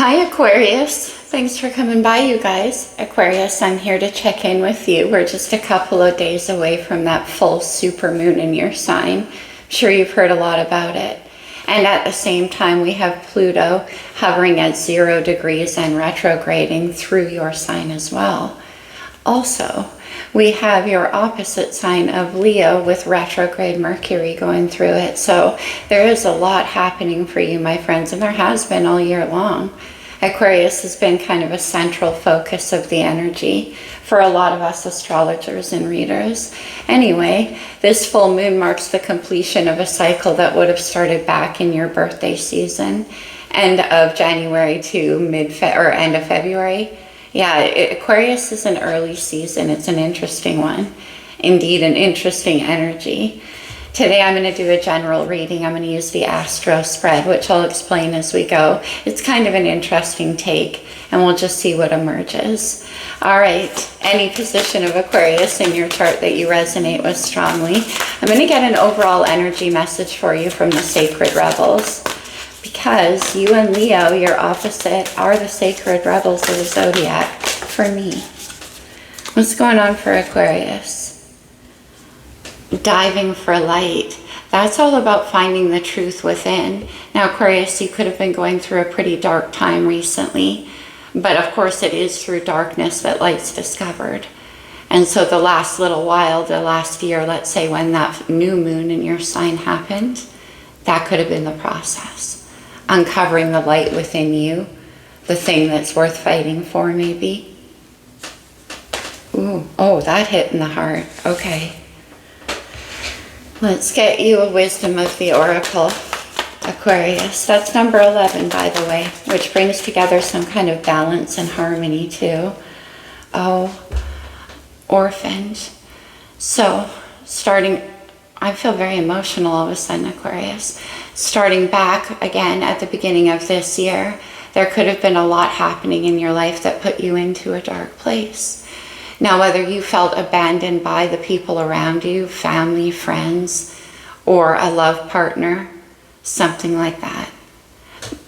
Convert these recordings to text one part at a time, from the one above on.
Hi Aquarius, thanks for coming by you guys. Aquarius, I'm here to check in with you. We're just a couple of days away from that full supermoon in your sign. I'm sure you've heard a lot about it. And at the same time, we have Pluto hovering at 0 degrees and retrograding through your sign as well. Also, we have your opposite sign of Leo with retrograde Mercury going through it. So there is a lot happening for you, my friends, and there has been all year long. Aquarius has been kind of a central focus of the energy for a lot of us astrologers and readers. Anyway, this full moon marks the completion of a cycle that would have started back in your birthday season, end of January to end of February. Yeah, Aquarius is an early season. It's an interesting one. Indeed, an interesting energy. Today I'm going to do a general reading. I'm going to use the Astro spread, which I'll explain as we go. It's kind of an interesting take, and we'll just see what emerges. All right, any position of Aquarius in your chart that you resonate with strongly. I'm going to get an overall energy message for you from the Sacred Rebels, because you and Leo, your opposite, are the sacred rebels of the zodiac for me. What's going on for Aquarius? Diving for light. That's all about finding the truth within. Now, Aquarius, you could have been going through a pretty dark time recently, but of course it is through darkness that light's discovered. And so the last little while, the last year, let's say when that new moon in your sign happened, that could have been the process. Uncovering the light within you, the thing that's worth fighting for, maybe. Ooh, oh, that hit in the heart. Okay. Let's get you a wisdom of the Oracle, Aquarius. That's number 11, by the way, which brings together some kind of balance and harmony, too. Oh, orphaned. So, I feel very emotional all of a sudden, Aquarius. Starting back again at the beginning of this year, there could have been a lot happening in your life that put you into a dark place. Now, whether you felt abandoned by the people around you, family, friends, or a love partner, something like that.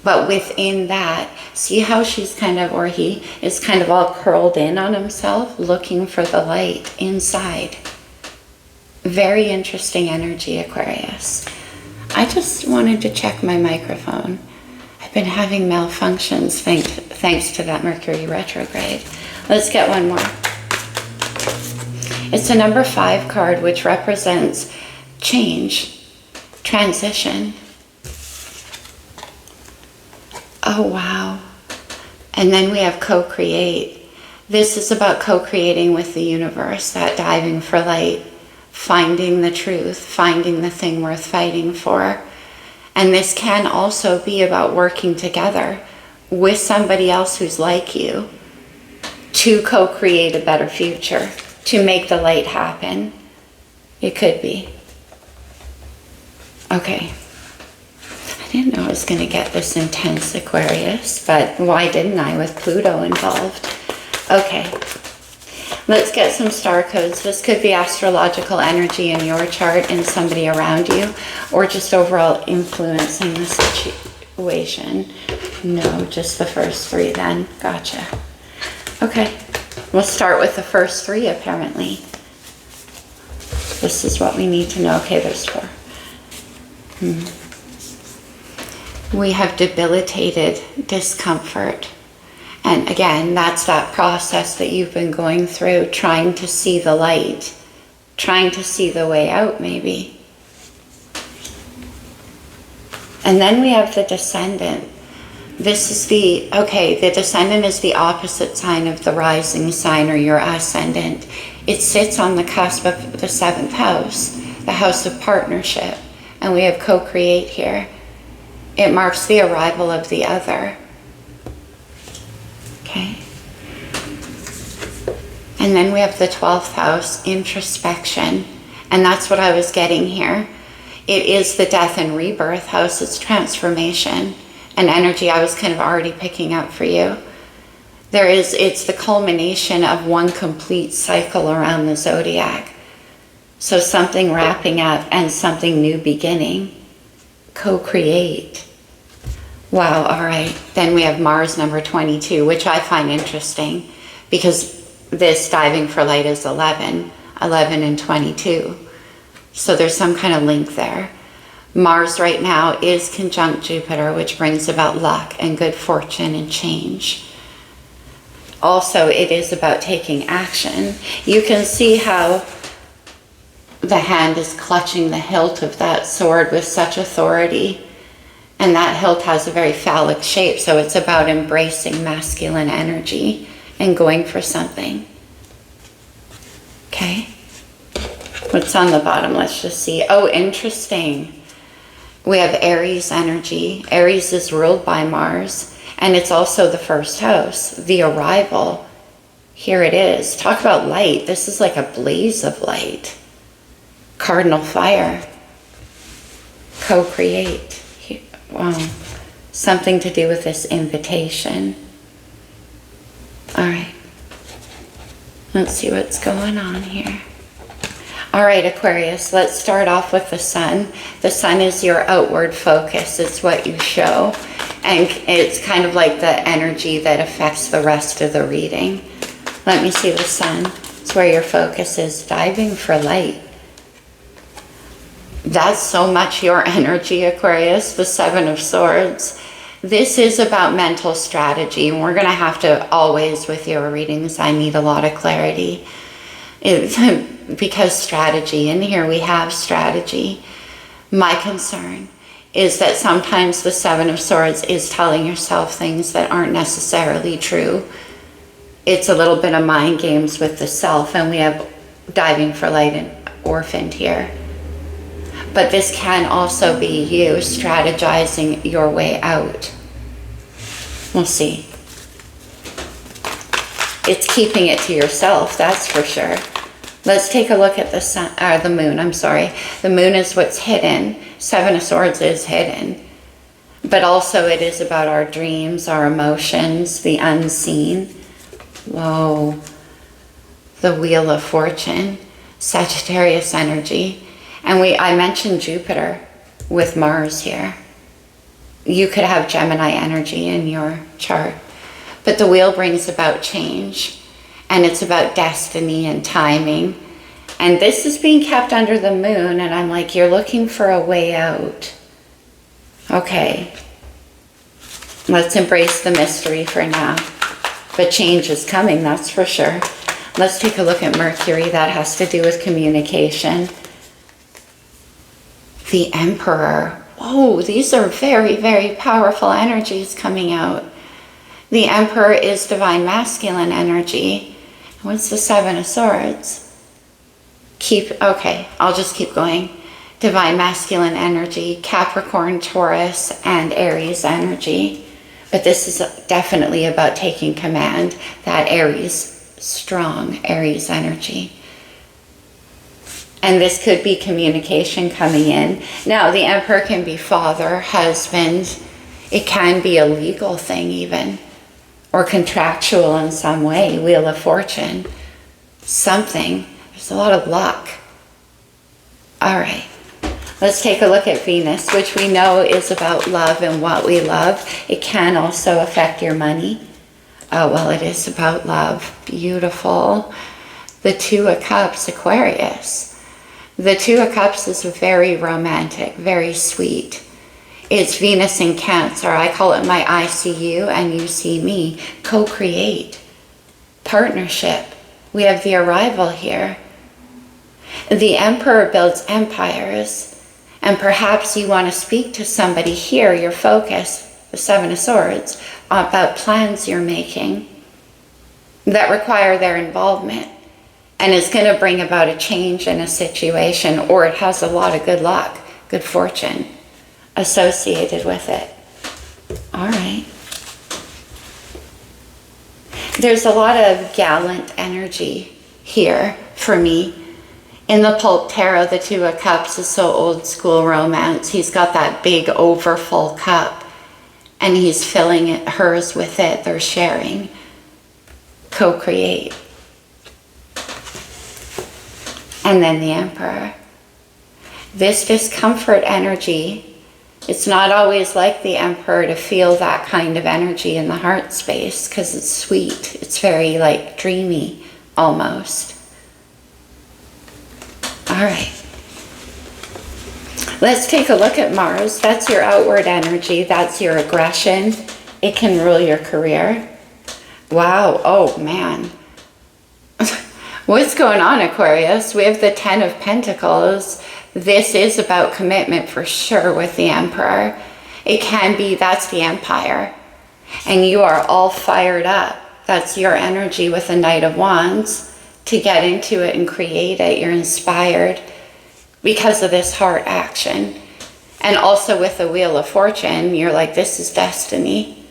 But within that, see how she's kind of, or he is kind of all curled in on himself, looking for the light inside. Very interesting energy, Aquarius. I just wanted to check my microphone. I've been having malfunctions thanks to that Mercury retrograde. Let's get one more. It's a number 5 card, which represents change, transition. Oh, wow. And then we have co-create. This is about co-creating with the universe, that diving for light, finding the truth, finding the thing worth fighting for. And this can also be about working together with somebody else who's like you to co-create a better future, to make the light happen. It could be. Okay. I didn't know I was going to get this intense, Aquarius, but why didn't I with Pluto involved? Okay. Let's get some star codes. This could be astrological energy in your chart and somebody around you, or just overall influencing the situation. No, just the first 3 then. Gotcha. Okay. We'll start with the first 3, apparently. This is what we need to know. Okay, there's 4. We have debilitated discomfort. And again, that's that process that you've been going through, trying to see the light, trying to see the way out, maybe. And then we have the descendant. This is the descendant is the opposite sign of the rising sign or your ascendant. It sits on the cusp of the 7th house, the house of partnership. And we have co-create here. It marks the arrival of the other. Okay. And then we have the 12th house, introspection. And that's what I was getting here. It is the death and rebirth house. It's transformation and energy I was kind of already picking up for you. It's the culmination of one complete cycle around the zodiac. So something wrapping up and something new beginning. Co-create. Wow, all right. Then we have Mars number 22, which I find interesting because this diving for light is 11 and 22. So there's some kind of link there. Mars right now is conjunct Jupiter, which brings about luck and good fortune and change. Also, it is about taking action. You can see how the hand is clutching the hilt of that sword with such authority. And that hilt has a very phallic shape, so it's about embracing masculine energy and going for something. Okay? What's on the bottom? Let's just see. Oh, interesting. We have Aries energy. Aries is ruled by Mars, and it's also the first house, the arrival. Here it is. Talk about light. This is like a blaze of light. Cardinal fire. Co-create. Wow. Something to do with this invitation. All right. Let's see what's going on here. All right, Aquarius, let's start off with the sun. The sun is your outward focus. It's what you show. And it's kind of like the energy that affects the rest of the reading. Let me see the sun. It's where your focus is. Diving for light. That's so much your energy, Aquarius, the Seven of Swords. This is about mental strategy, and we're going to have to always, with your readings, I need a lot of clarity. Because strategy, and here we have strategy. My concern is that sometimes the Seven of Swords is telling yourself things that aren't necessarily true. It's a little bit of mind games with the self, and we have diving for light and orphaned here. But this can also be you strategizing your way out. We'll see. It's keeping it to yourself, that's for sure. Let's take a look at the sun, or the moon, I'm sorry. The moon is what's hidden. Seven of Swords is hidden. But also it is about our dreams, our emotions, the unseen. Whoa. The Wheel of Fortune, Sagittarius energy. And I mentioned Jupiter with Mars here. You could have Gemini energy in your chart. But the wheel brings about change. And it's about destiny and timing. And this is being kept under the moon. And I'm like, you're looking for a way out. Okay. Let's embrace the mystery for now. But change is coming, that's for sure. Let's take a look at Mercury. That has to do with communication. The Emperor. Whoa, these are very, very powerful energies coming out. The Emperor is divine masculine energy. What's the Seven of Swords? Okay, I'll just keep going. Divine masculine energy, Capricorn, Taurus, and Aries energy. But this is definitely about taking command. That Aries, strong Aries energy. And this could be communication coming in. Now, the Emperor can be father, husband. It can be a legal thing even. Or contractual in some way. Wheel of Fortune. Something. There's a lot of luck. All right. Let's take a look at Venus, which we know is about love and what we love. It can also affect your money. Oh, well, it is about love. Beautiful. The Two of Cups, Aquarius. The Two of Cups is very romantic, very sweet. It's Venus in Cancer. I call it my I see you and you see me. Co-create. Partnership. We have the arrival here. The Emperor builds empires. And perhaps you want to speak to somebody here, your focus, the Seven of Swords, about plans you're making that require their involvement. And it's going to bring about a change in a situation, or it has a lot of good luck, good fortune associated with it. All right. There's a lot of gallant energy here for me. In the Pulp Tarot, the Two of Cups is so old school romance. He's got that big overfull cup and he's filling hers with it. They're sharing. Co-create. And then the Emperor. This discomfort energy It's not always like the Emperor to feel that kind of energy in the heart space because it's sweet. It's very like dreamy almost. All right. Let's take a look at Mars. That's your outward energy. That's your aggression. It can rule your career. Wow. Oh, man. What's going on, Aquarius? We have the 10 of Pentacles. This is about commitment for sure with the Emperor. It can be, that's the Empire. And you are all fired up. That's your energy with the Knight of Wands to get into it and create it. You're inspired because of this heart action. And also with the Wheel of Fortune, you're like, this is destiny.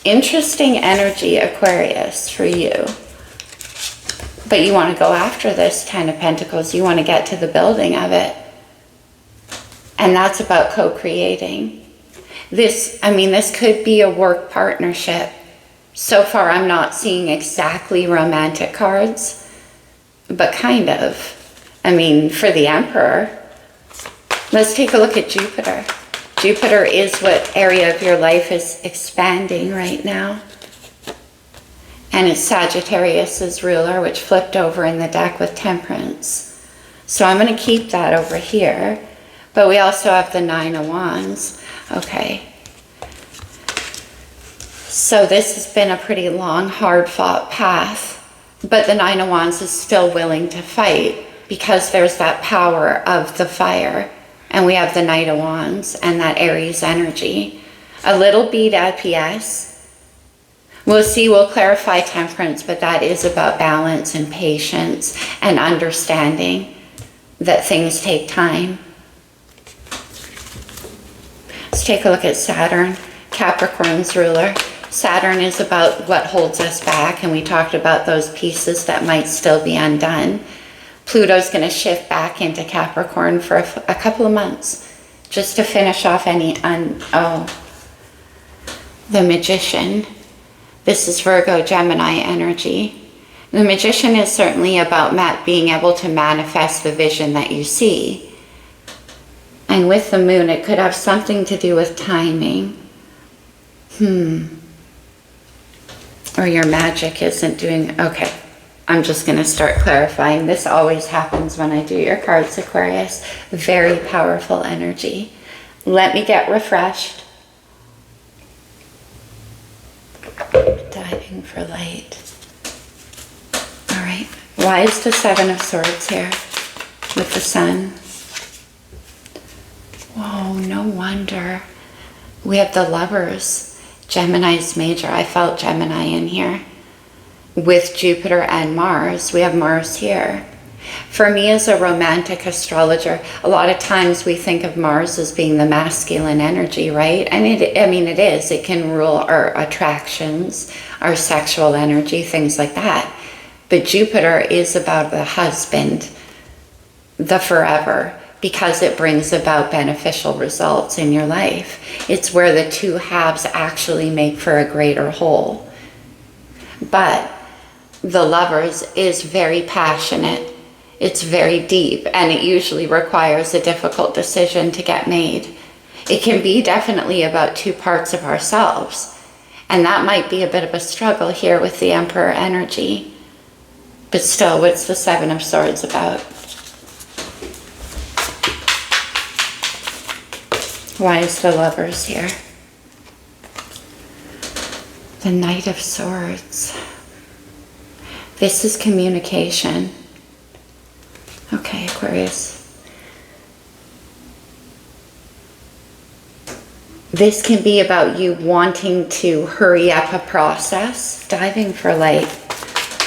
Interesting energy, Aquarius, for you. But you want to go after this 10 of Pentacles. You want to get to the building of it. And that's about co-creating. This could be a work partnership. So far, I'm not seeing exactly romantic cards, but kind of. For the Emperor. Let's take a look at Jupiter. Jupiter is what area of your life is expanding right now. And it's Sagittarius's ruler, which flipped over in the deck with Temperance. So I'm going to keep that over here. But we also have the 9 of Wands. Okay. So this has been a pretty long, hard-fought path. But the 9 of Wands is still willing to fight because there's that power of the fire. And we have the Knight of Wands and that Aries energy. A little beat at PS. We'll see, we'll clarify Temperance, but that is about balance and patience and understanding that things take time. Let's take a look at Saturn, Capricorn's ruler. Saturn is about what holds us back, and we talked about those pieces that might still be undone. Pluto's going to shift back into Capricorn for a couple of months just to finish off any the Magician. This is Virgo, Gemini energy. The Magician is certainly about being able to manifest the vision that you see. And with the Moon, it could have something to do with timing. Or your magic isn't doing... Okay, I'm just going to start clarifying. This always happens when I do your cards, Aquarius. Very powerful energy. Let me get refreshed. Diving for light. All right. Why is the 7 of Swords here with the Sun? Whoa, no wonder. We have the Lovers. Gemini's major. I felt Gemini in here. With Jupiter and Mars. We have Mars here. For me as a romantic astrologer, a lot of times we think of Mars as being the masculine energy, right? And it is. It can rule our attractions, our sexual energy, things like that. But Jupiter is about the husband, the forever, because it brings about beneficial results in your life. It's where the two halves actually make for a greater whole. But the Lovers is very passionate. It's very deep, and it usually requires a difficult decision to get made. It can be definitely about two parts of ourselves, and that might be a bit of a struggle here with the Emperor energy. But still, what's the 7 of Swords about? Why is the Lovers here? The Knight of Swords. This is communication. Okay, Aquarius. This can be about you wanting to hurry up a process. Diving for light.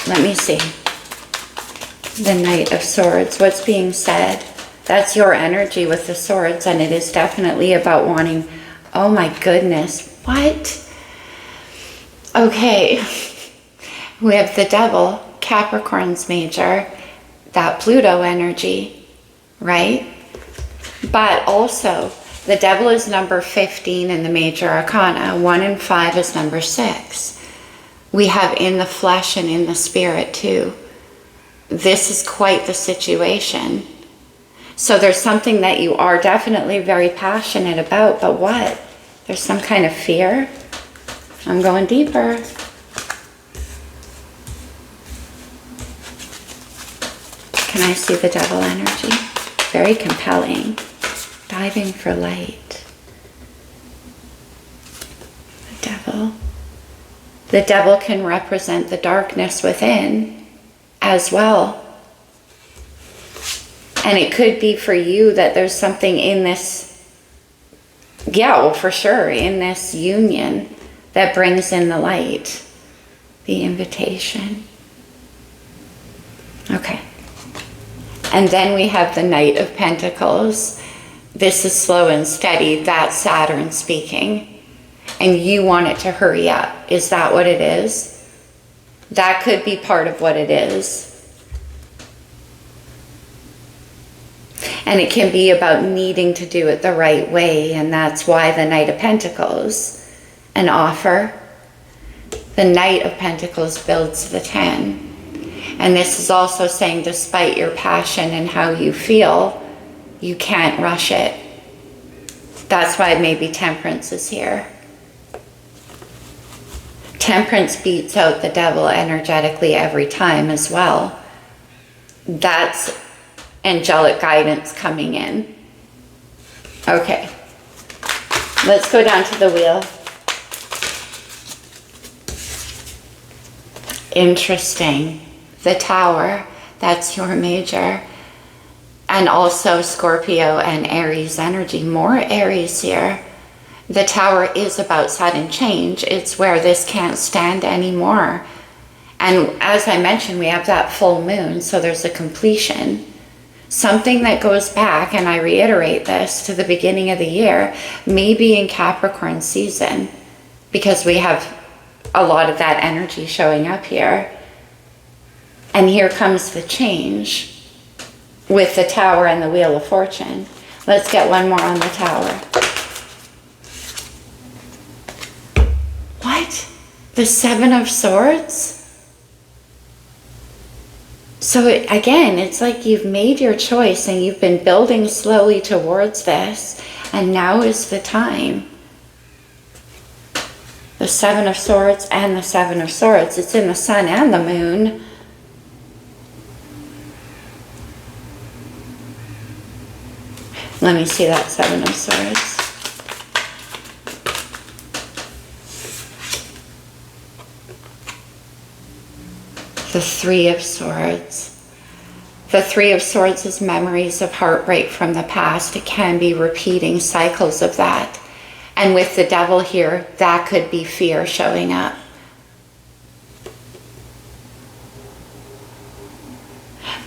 Let me see. The Knight of Swords. What's being said? That's your energy with the swords, and it is definitely about wanting... Oh my goodness. What? Okay. We have the Devil, Capricorn's major, that Pluto energy, right? But also, the Devil is number 15 in the major arcana. 1 and 5 is number 6. We have in the flesh and in the spirit too. This is quite the situation. So there's something that you are definitely very passionate about, but what? There's some kind of fear. I'm going deeper. Can I see the devil energy? Very compelling. Diving for light. The devil. The devil can represent the darkness within as well. And it could be for you that there's something in this, yeah, well, for sure, in this union that brings in the light, the invitation. Okay. And then we have the Knight of Pentacles. This is slow and steady. That's Saturn speaking. And you want it to hurry up. Is that what it is? That could be part of what it is. And it can be about needing to do it the right way. And that's why the Knight of Pentacles, an offer. The Knight of Pentacles builds the 10. And this is also saying, despite your passion and how you feel, you can't rush it. That's why maybe Temperance is here. Temperance beats out the devil energetically every time as well. That's angelic guidance coming in. Okay. Let's go down to the wheel. Interesting. The Tower, that's your major. And also Scorpio and Aries energy. More Aries here. The Tower is about sudden change. It's where this can't stand anymore. And as I mentioned, we have that full moon, so there's a completion. Something that goes back, and I reiterate this, to the beginning of the year, maybe in Capricorn season, because we have a lot of that energy showing up here. And here comes the change with the Tower and the Wheel of Fortune. Let's get one more on the Tower. What? The Seven of Swords? So again, it's like you've made your choice and you've been building slowly towards this, and now is the time. The Seven of Swords and the Seven of Swords. It's in the Sun and the Moon. Let me see that Seven of Swords. The Three of Swords. The Three of Swords is memories of heartbreak from the past. It can be repeating cycles of that. And with the devil here, that could be fear showing up.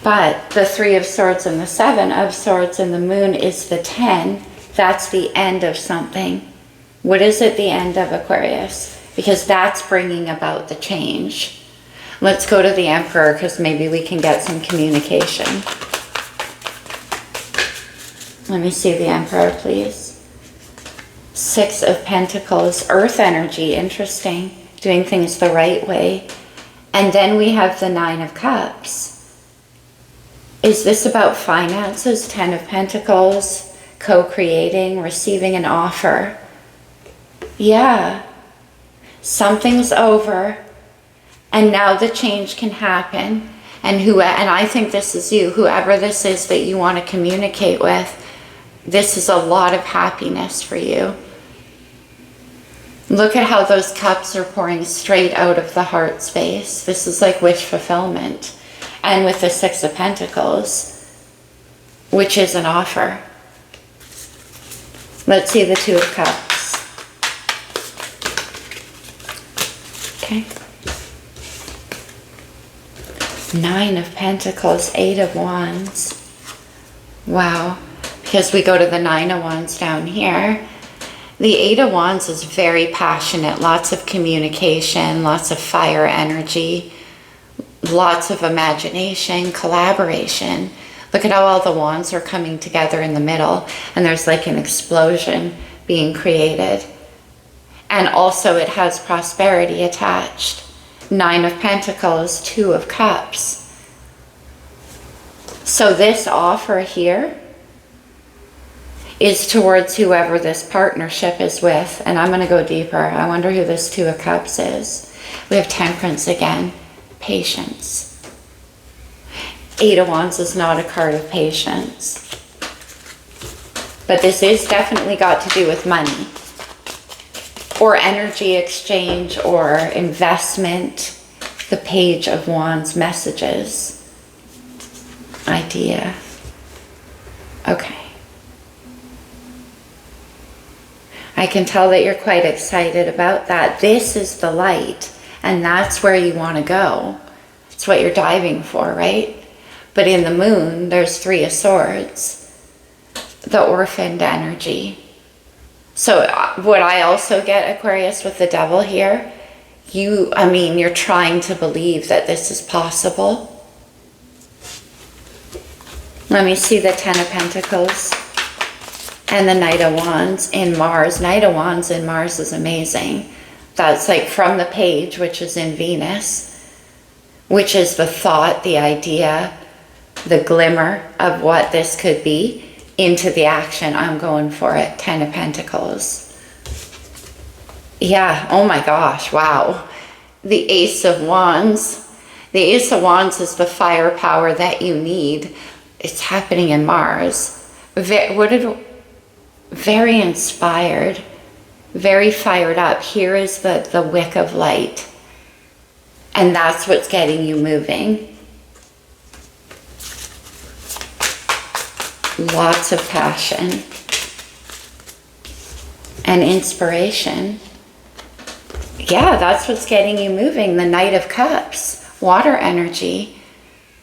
But the Three of Swords and the Seven of Swords and the Moon is the 10. That's the end of something. What is it the end of, Aquarius? Because that's bringing about the change. Let's go to the Emperor, because maybe we can get some communication. Let me see the Emperor, please. Six of Pentacles, Earth energy, interesting. Doing things the right way. And then we have the Nine of Cups. Is this about finances? 10 of Pentacles, co-creating, receiving an offer. Yeah. Something's over. And now the change can happen. And I think this is you, whoever this is that you want to communicate with, this is a lot of happiness for you. Look at how those cups are pouring straight out of the heart space. This is like wish fulfillment. And with the Six of Pentacles, which is an offer. Let's see the Two of Cups. Okay. Nine of Pentacles, Eight of Wands. Wow. Because we go to the Nine of Wands down here. The Eight of Wands is very passionate. Lots of communication, lots of fire energy, lots of imagination, collaboration. Look at how all the wands are coming together in the middle. And there's like an explosion being created. And also it has prosperity attached. Nine of Pentacles, Two of Cups. So this offer here is towards whoever this partnership is with. And I'm going to go deeper. I wonder who this Two of Cups is. We have Temperance again. Patience. Eight of Wands is not a card of patience. But this is definitely got to do with money. Or energy exchange or investment. The Page of Wands messages. Idea. Okay. I can tell that you're quite excited about that. This is the light, and that's where you want to go. It's what you're diving for, right? But in the Moon, there's Three of Swords, the orphaned energy. So would I also get, Aquarius, with the Devil here? You're trying to believe that this is possible. Let me see the Ten of Pentacles and the Knight of Wands in Mars. Knight of Wands in Mars is amazing. That's like from the Page, which is in Venus, which is the thought, the idea, the glimmer of what this could be, into the action. I'm going for it. Ten of Pentacles. Yeah, oh my gosh, wow. The Ace of Wands. The Ace of Wands is the firepower that you need. It's happening in Mars. Very inspired, very fired up. Here is the wick of light. And that's what's getting you moving. Lots of passion and inspiration. Yeah, that's what's getting you moving. The Knight of Cups, water energy.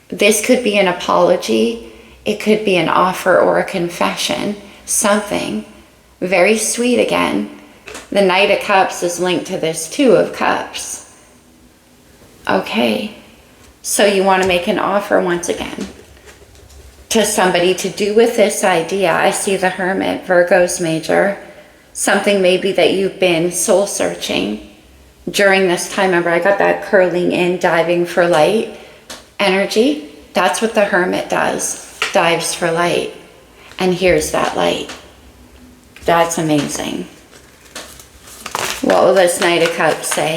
This could be an apology. It could be an offer or a confession. Something very sweet again. The Knight of Cups is linked to this Two of Cups. Okay, so you want to make an offer once again to somebody to do with this idea. I see the Hermit, Virgo's major. Something maybe that you've been soul searching during this time. Remember, I got that curling in, diving for light energy. That's what the Hermit does, dives for light. And here's that light. That's amazing. What will this Knight of Cups say?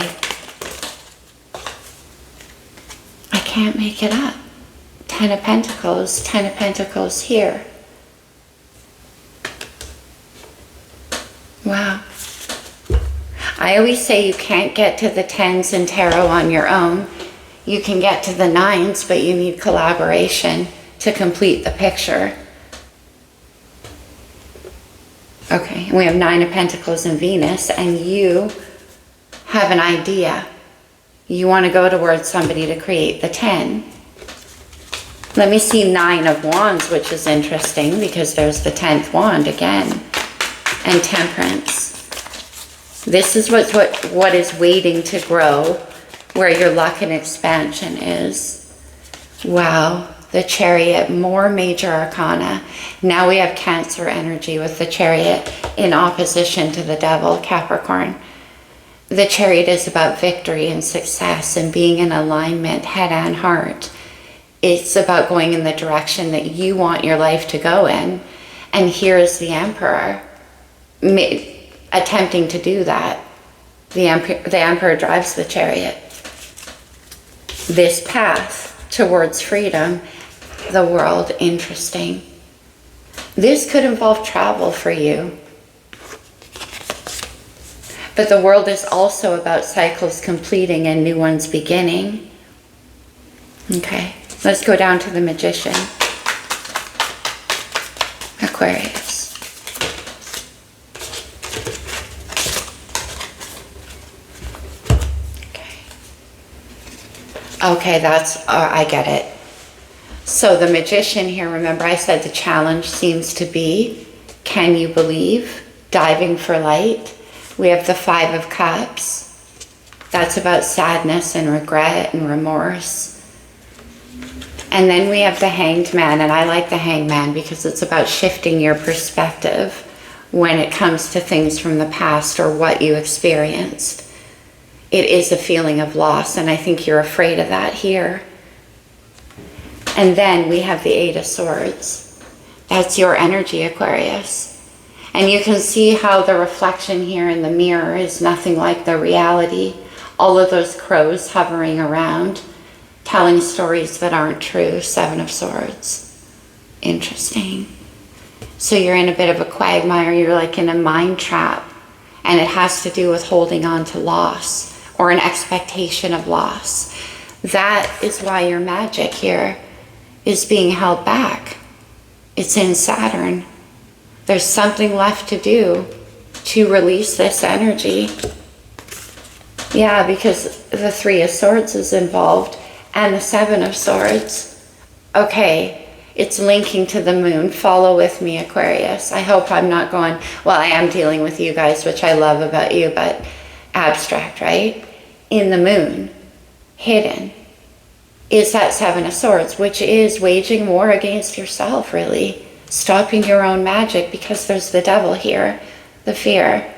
I can't make it up. Ten of Pentacles here. Wow. I always say you can't get to the tens in tarot on your own. You can get to the nines, but you need collaboration to complete the picture. Okay, and we have Nine of Pentacles in Venus, and you have an idea. You want to go towards somebody to create the 10. Let me see Nine of Wands, which is interesting because there's the 10th wand again. And Temperance. This is what is waiting to grow, where your luck and expansion is. Wow, the Chariot, more major arcana. Now we have Cancer energy with the Chariot in opposition to the Devil, Capricorn. The Chariot is about victory and success and being in alignment, head and heart. It's about going in the direction that you want your life to go in. And here is the Emperor attempting to do that. The Emperor drives the Chariot. This path towards freedom, the world, interesting. This could involve travel for you. But the world is also about cycles completing and new ones beginning. Okay, let's go down to the Magician. Aquarius. Okay, that's, I get it. So the Magician here, remember I said the challenge seems to be, can you believe? Diving for light. We have the Five of Cups. That's about sadness and regret and remorse. And then we have the Hanged Man, and I like the Hanged Man because it's about shifting your perspective when it comes to things from the past or what you experienced. It is a feeling of loss, and I think you're afraid of that here. And then we have the Eight of Swords. That's your energy, Aquarius. And you can see how the reflection here in the mirror is nothing like the reality. All of those crows hovering around, telling stories that aren't true. Seven of Swords. Interesting. So you're in a bit of a quagmire. You're like in a mind trap. And it has to do with holding on to loss or an expectation of loss. That is why your magic here is being held back. It's in Saturn. There's something left to do to release this energy. Yeah, because the Three of Swords is involved and the Seven of Swords. Okay, it's linking to the moon. Follow with me, Aquarius. I hope I'm not going, well, I am dealing with you guys, which I love about you, but abstract, right? In the moon, hidden, is that Seven of Swords, which is waging war against yourself, really. Stopping your own magic, because there's the devil here, the fear.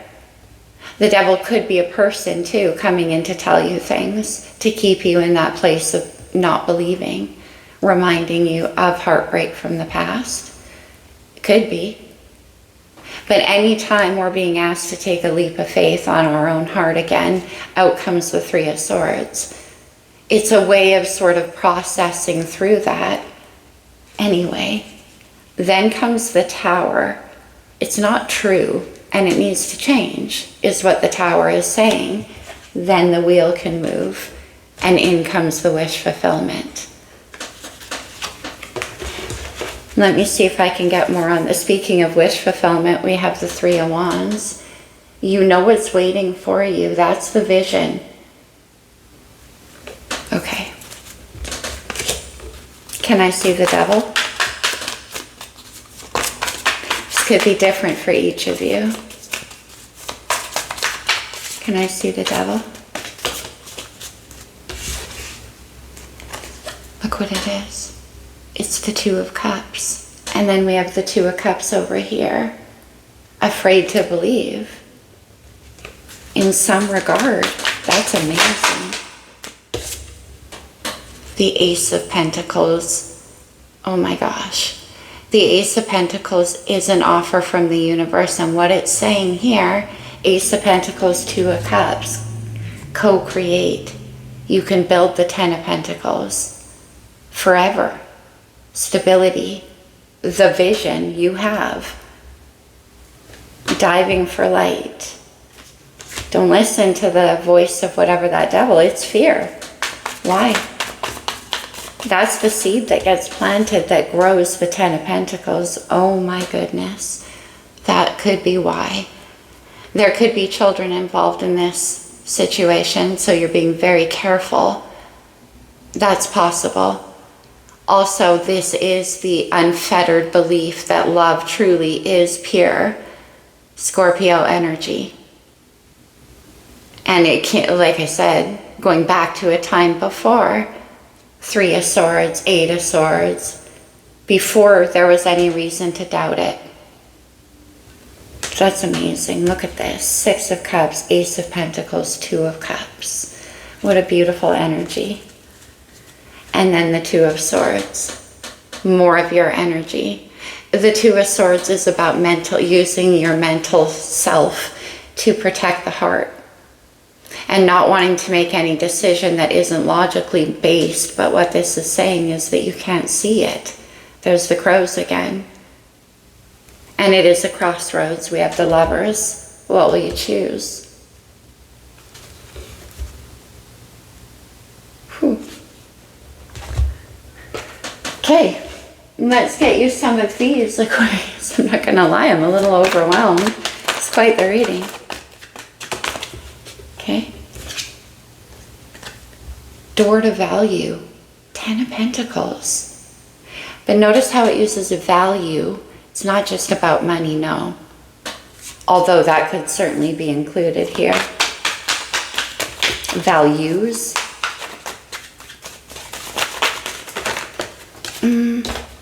The devil could be a person too, coming in to tell you things, to keep you in that place of not believing, reminding you of heartbreak from the past. It could be. But anytime we're being asked to take a leap of faith on our own heart again, out comes the Three of Swords. It's a way of sort of processing through that. Anyway, then comes the Tower. It's not true and it needs to change, is what the Tower is saying. Then the wheel can move and in comes the wish fulfillment. Let me see if I can get more on this. Speaking of wish fulfillment, we have the Three of Wands. You know what's waiting for you. That's the vision. Okay. Can I see the devil? This could be different for each of you. Can I see the devil? Look what it is. It's the Two of Cups. And then we have the Two of Cups over here. Afraid to believe. In some regard, that's amazing. The Ace of Pentacles. Oh my gosh. The Ace of Pentacles is an offer from the universe. And what it's saying here, Ace of Pentacles, Two of Cups. Co-create. You can build the Ten of Pentacles. Forever. Stability. The vision you have. Diving for light. Don't listen to the voice of whatever that devil. It's fear. Why? That's the seed that gets planted that grows the Ten of Pentacles. Oh my goodness. That could be why. There could be children involved in this situation, so you're being very careful. That's possible. Also, this is the unfettered belief that love truly is pure. Scorpio energy. And it can't, like I said, going back to a time before, Three of Swords, Eight of Swords, before there was any reason to doubt it. That's amazing. Look at this. Six of Cups, Ace of Pentacles, Two of Cups. What a beautiful energy. And then the Two of Swords. More of your energy. The Two of Swords is about using your mental self to protect the heart. And not wanting to make any decision that isn't logically based. But what this is saying is that you can't see it. There's the crows again. And it is a crossroads. We have the Lovers. What will you choose? Whew. Okay, let's get you some of these, Aquarius. I'm not going to lie, I'm a little overwhelmed. It's quite the reading. Okay. Door to value. Ten of Pentacles. But notice how it uses a value. It's not just about money, no. Although that could certainly be included here. Values.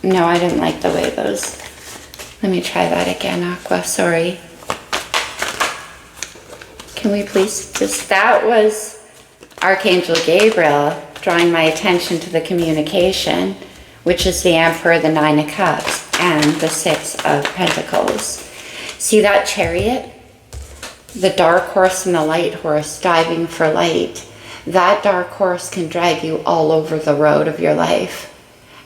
No, I didn't like the way those... Let me try that again, Aqua. Sorry. Can we please just... That was Archangel Gabriel drawing my attention to the communication, which is the Emperor, the Nine of Cups, and the Six of Pentacles. See that chariot? The dark horse and the light horse diving for light. That dark horse can drag you all over the road of your life.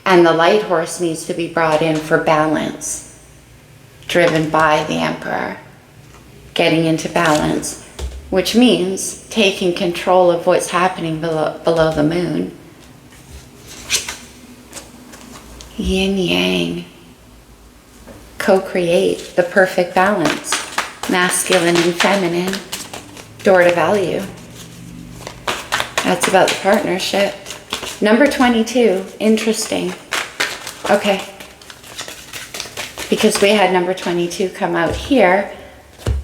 And the light horse needs to be brought in for balance, driven by the Emperor, getting into balance, which means taking control of what's happening below the moon. Yin yang. Co-create the perfect balance. Masculine and feminine. Door to value. That's about the partnership. Number 22. Interesting. Okay. Because we had number 22 come out here.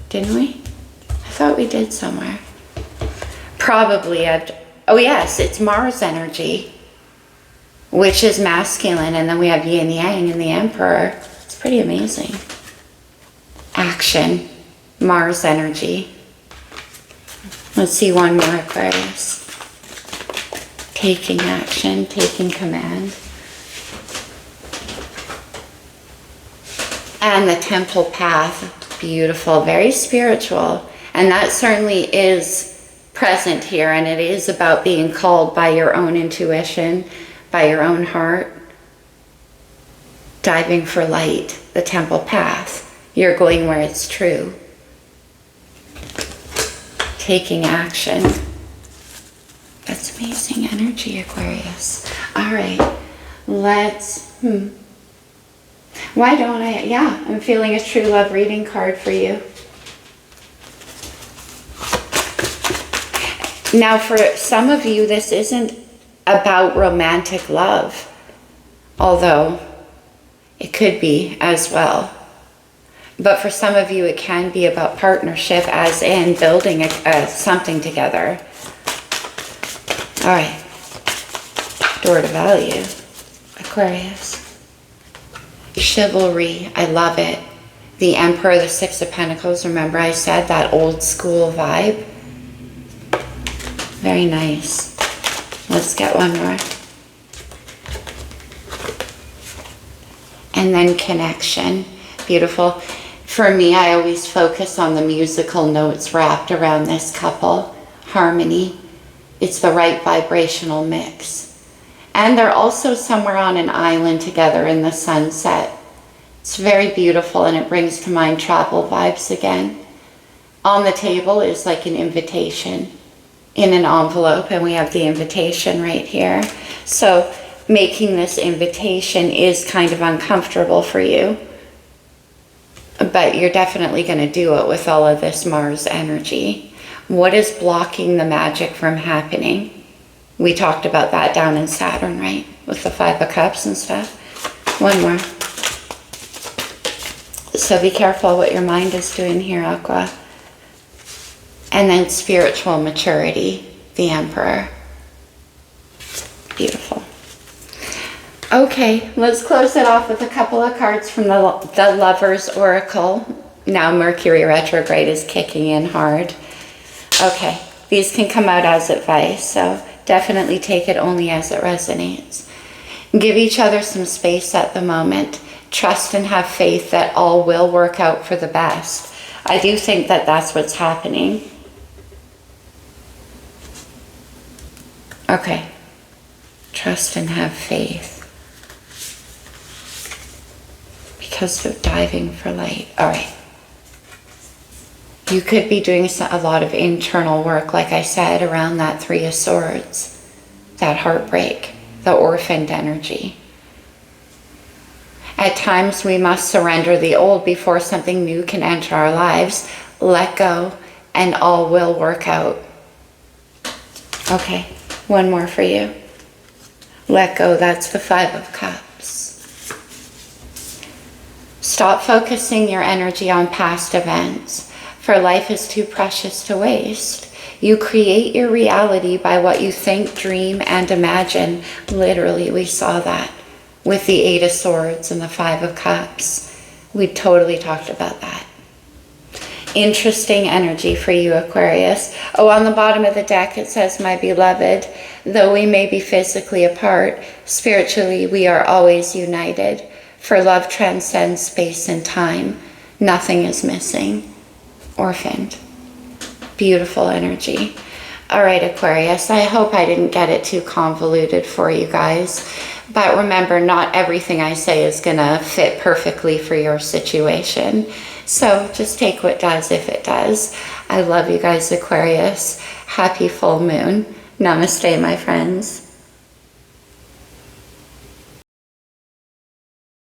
Didn't we? I thought we did somewhere. Probably. Oh yes, it's Mars energy, which is masculine, and then we have yin yang in the Emperor. It's pretty amazing. Action, Mars energy. Let's see one more, Aquarius. Taking action, taking command. And the temple path, beautiful, very spiritual. And that certainly is present here, and it is about being called by your own intuition, by your own heart. Diving for light, the temple path. You're going where it's true. Taking action. That's amazing energy, Aquarius. All right, let's, why don't I, yeah, I'm feeling a true love reading card for you. Now, for some of you, this isn't about romantic love, although it could be as well. But for some of you, it can be about partnership, as in building something together. All right. Door to value. Aquarius. Chivalry. I love it. The Emperor, the Six of Pentacles. Remember I said that old school vibe? Very nice. Let's get one more. And then connection. Beautiful. For me, I always focus on the musical notes wrapped around this couple. Harmony. It's the right vibrational mix. And they're also somewhere on an island together in the sunset. It's very beautiful, and it brings to mind travel vibes again. On the table is like an invitation in an envelope, and we have the invitation right here. So making this invitation is kind of uncomfortable for you, but you're definitely going to do it with all of this Mars energy. What is blocking the magic from happening? We talked about that down in Saturn, right? With the Five of Cups and stuff. One more. So be careful what your mind is doing here, Aqua. And then spiritual maturity, the Emperor. Beautiful. Okay, let's close it off with a couple of cards from the Lover's Oracle. Now Mercury retrograde is kicking in hard. Okay, these can come out as advice, so definitely take it only as it resonates. Give each other some space at the moment. Trust and have faith that all will work out for the best. I do think that that's what's happening. Okay, trust and have faith. Because of diving for light. All right. You could be doing a lot of internal work, like I said, around that Three of Swords, that heartbreak, the orphaned energy. At times we must surrender the old before something new can enter our lives. Let go and all will work out. Okay, one more for you. Let go, that's the Five of Cups. Stop focusing your energy on past events, for life is too precious to waste. You create your reality by what you think, dream, and imagine. Literally, we saw that with the Eight of Swords and the Five of Cups. We totally talked about that. Interesting energy for you, Aquarius. Oh, on the bottom of the deck it says, my beloved, though we may be physically apart, spiritually we are always united, for love transcends space and time. Nothing is missing. Orphaned. Beautiful energy. All right, Aquarius, I hope I didn't get it too convoluted for you guys. But remember, not everything I say is going to fit perfectly for your situation. So just take what does if it does. I love you guys, Aquarius. Happy full moon. Namaste, my friends.